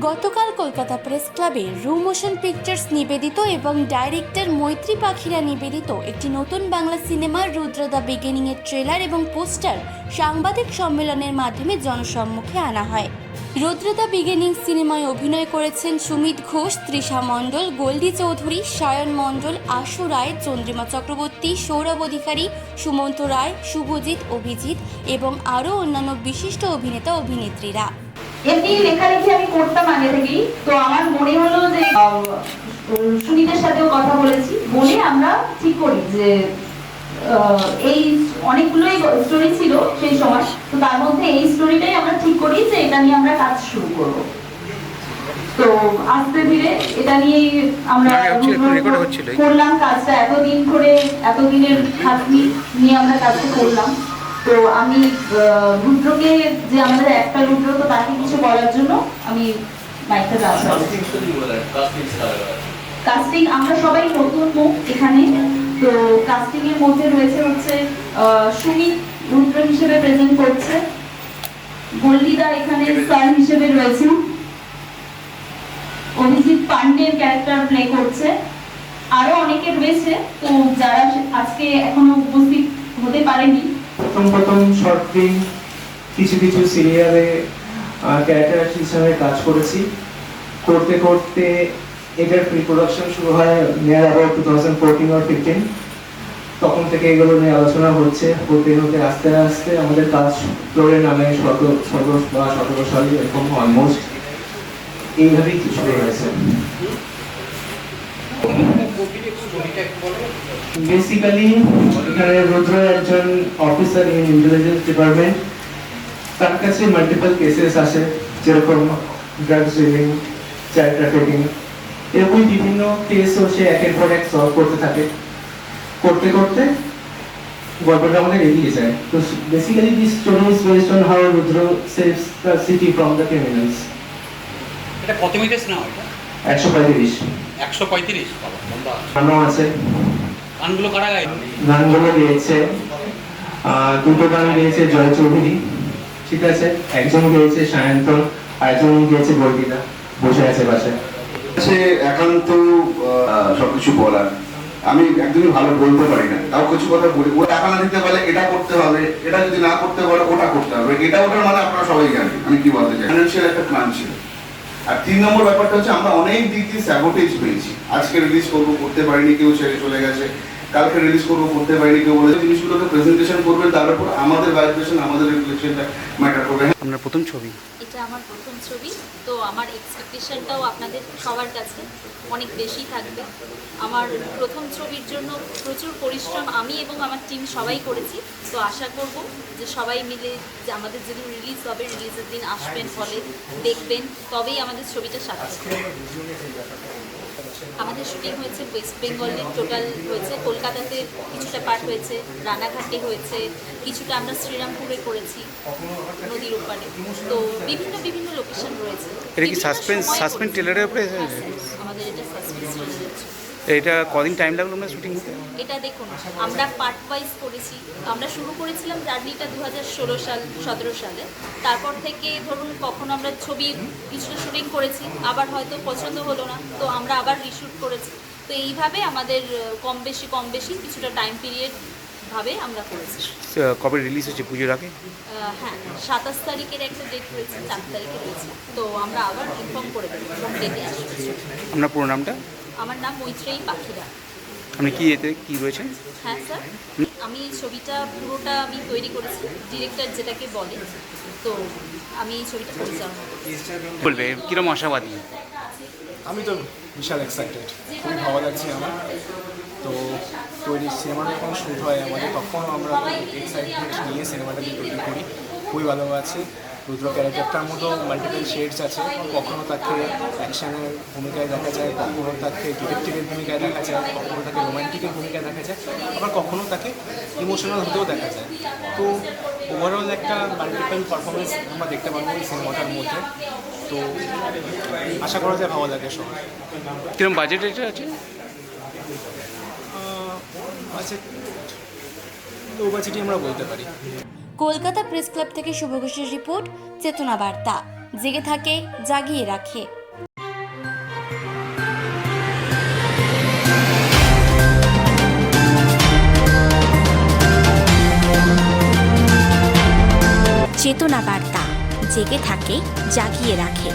গতকাল কলকাতা প্রেস ক্লাবে রু মোশন পিকচার্স নিবেদিত এবং ডাইরেক্টর মৈত্রী পাখিরা নিবেদিত একটি নতুন বাংলা সিনেমার রুদ্র দ্য বিগিনিং এর ট্রেলার এবং পোস্টার সাংবাদিক সম্মেলনের মাধ্যমে জনসম্মুখে আনা হয়। রুদ্র দ্য বিগিনিং সিনেমায় অভিনয় করেছেন সুমিত ঘোষ, তৃষা মণ্ডল, গোল্ডি চৌধুরী, সায়ন মণ্ডল, আশু রায়, চন্দ্রিমা চক্রবর্তী, সৌরভ অধিকারী, সুমন্ত রায়, শুভজিৎ, অভিজিৎ এবং আরও অন্যান্য বিশিষ্ট অভিনেতা অভিনেত্রীরা। এমনি লেখালেখি আমি করতাম আগে থেকেই, তো আমার মনে হলো যে সুনীতের সাথেও কথা বলেছি, বলে আমরা ঠিক করি যে এই অনেকগুলোই স্টোরি ছিল সেই সময়, তো তার মধ্যে এই স্টোরিটাই আমরা ঠিক করি যে এটা নিয়ে আমরা কাজ শুরু করব। তো আস্তে ধীরে এটা নিয়ে আমরা করলাম কাজটা, এতদিন ধরে এতদিনের খাটনি নিয়ে আমরা কাজটা করলাম। তো আমি রুদ্রকে, যে আমাদের একটা রুদ্র, তো তাকে কিছু বলার জন্য আমি মাইকটা রাখলাম। কাস্টিং আমরা সবাই নতুন মুখ এখানে, তো কাস্টিং এর মধ্যে রয়েছে হচ্ছে সুমিত রুদ্র হিসেবে প্রেজেন্ট করছে, গোল্ডিদা এখানে স্যার হিসেবে রয়েছে, অভিজিৎ পান্ডের ক্যারেক্টার প্লে করছে, আরো অনেকে রয়েছে তো যারা আজকে এখনো উপস্থিত হতে পারেনি। প্রথম শর্ট ফিল্ম, কিছু সিরিয়ালে ক্যারেক্টার হিসেবে কাজ করেছি। করতে করতে এটার প্রি প্রোডাকশন শুরু হয় নিয়ার অ্যাবাউট 2014 or 15। তখন থেকে এগুলো নিয়ে আলোচনা হতে হতে আস্তে আস্তে আমাদের কাজ ফ্লোরের নামে 17 সালে এরকম অলমোস্ট এইভাবেই কিছু হয়েছে। বেসিক্যালি এখানে রুদ্র একজন অফিসার ইন ইন্টেলিজেন্স ডিপার্টমেন্ট। তার কাছে মাল্টিপল কেসেস আসে, যেরকম ড্রাগস ডিলিং, চাইল্ড ট্রাফিকিং, এরকম বিভিন্ন কেসও সে একের পর এক সলভ করতে থাকে। করতে করতে গল্পটা আমাদের এগিয়ে যায়। তো basically this story is based on how Rudra saves the city from the criminals. এটা কত মিনিটের সিনেমা? এটা 135। 135 লম্বা। গানও আছে। গানগুলো কারা গায়? গানগুলো গেয়েছে দুটো গান গেয়েছে জয় চৌধুরী, ঠিক আছে, একজন গেয়েছে সায়ন্তন, আরেকজন গেয়েছে বর্গিতা, বসে আছে বাসায়। একান্ত সবকিছু বলার আমি একদমই ভালো বলতে পারি না, তাও কিছু কথা বলি। ওরা টাকা না দিতে পারলে এটা করতে হবে, এটা যদি না করতে পারে ওটা করতে হবে, এটা ওটার মানে আপনারা সবাই জানেন আমি কি বলতে চাই। ফাইন্যান্সিয়াল একটা প্ল্যান ছিল। আর 3 নম্বর ব্যাপারটা হচ্ছে আমরা অনেক দিক দিয়ে স্যাবোটেজ পেয়েছি। আজকে রিলিজ করবো, করতে পারিনি, কেউ ছেড়ে চলে গেছে। কালকে রিলিজ করবো, করতে পারিনি, কেউ বলেছে। জিনিসগুলোকে প্রেজেন্টেশন করবেন, তার উপর আমাদের ভাইব্রেশন, আমাদের রিফ্লেকশনটা ম্যাটার করবে। আপনার প্রথম ছবি, এটা আমার প্রথম ছবি, তো আমার এক্সপেকটেশনটাও আপনাদের সবার কাছে অনেক বেশি থাকবে। আমার প্রথম ছবির জন্য প্রচুর পরিশ্রম আমি এবং আমার টিম সবাই করেছি। তো আশা করব যে সবাই মিলে, যে আমাদের যেদিন রিলিজ হবে, রিলিজের দিন আসবেন, ফলে দেখবেন, তবেই আমাদের ছবিটা সার্থক। আমাদের শুটিং হয়েছে ওয়েস্ট বেঙ্গলে, টোটাল হয়েছে কলকাতাতে কিছুটা পার্ট হয়েছে, রানাঘাটে হয়েছে, কিছুটা আমরা শ্রীরামপুরে করেছি নদীর ওপারে। তো বিভিন্ন লোকেশন রয়েছে। এটা কি সাসপেন্স ট্রেলারের উপরে? আমাদের এটা সাসপেন্স ট্রেলার। এটা কদিন টাইম লাগলো আমরা শুটিং করতে? এটা দেখুন, আমরা পার্ট ওয়াইজ করেছি। আমরা শুরু করেছিলাম জার্নিটা 2016-17 সালে। তারপর থেকে ধরুন কখনো আমরা ছবি কিছুটা শুটিং করেছি, আবার হয়তো পছন্দ হলো না, তো আমরা আবার রিশুট করেছি। তো এইভাবে আমাদের কম বেশি কিছুটা টাইম পিরিয়ড ভাবে আমরা করেছি। কবে রিলিজ হচ্ছে? পুজোর আগে? হ্যাঁ, 27 তারিখের একটা ডেট রয়েছে, 4 তারিখে রয়েছে। তো আমরা আবার ইনফর্ম করে দেবো কোন ডেটে আসবে। আপনার পুরো নামটা? আমার নাম মৈত্রী পাখিরা। আপনি কি এতে কি রয়েছেন? হ্যাঁ স্যার, আমি এই ছবিটা পুরোটা আমি তৈরি করেছি, ডিরেক্টর যেটাকে বলে। তো আমি এই ছবিটা পরিচালনা করেছি। বলবে কিরকম আশাবাদী? আমি তো বিশাল এক্সাইটেড, খুবই ভালো লাগছে আমার। তো তৈরি সিনেমাটা যখন শ্যুট হয় আমাদের, তখন আমরা এক্সাইটমেন্ট নিয়ে সিনেমাটাকে তৈরি করি। খুবই ভালো আছে। রুদ্র ক্যারেক্টারটার মতো মাল্টিপল শেডস আছে। কখনও তাকে অ্যাকশনের ভূমিকায় দেখা যায়, কখনও তাকে ডিটেকটিভের ভূমিকায় দেখা যায়, কখনও তাকে রোম্যান্টিকের ভূমিকায় দেখা যায়, আবার কখনও তাকে ইমোশনাল হতেও দেখা যায়। তো ওভারঅল একটা মাল্টিপল পারফরমেন্স আমরা দেখতে পারবো এই সিনেমাটার মধ্যে। তো আশা করা যায় ভালো লাগে সবাই। কিরকম বাজেট এটা আছে? বাজেট লো বাজেটই আমরা বলতে পারি। কলকাতা প্রেস ক্লাব থেকে শুভ ঘোষের রিপোর্ট, চেতনা বার্তা। জেগে থাকে জাগিয়ে রাখে। চেতনা বার্তা, জেগে থাকে জাগিয়ে রাখে।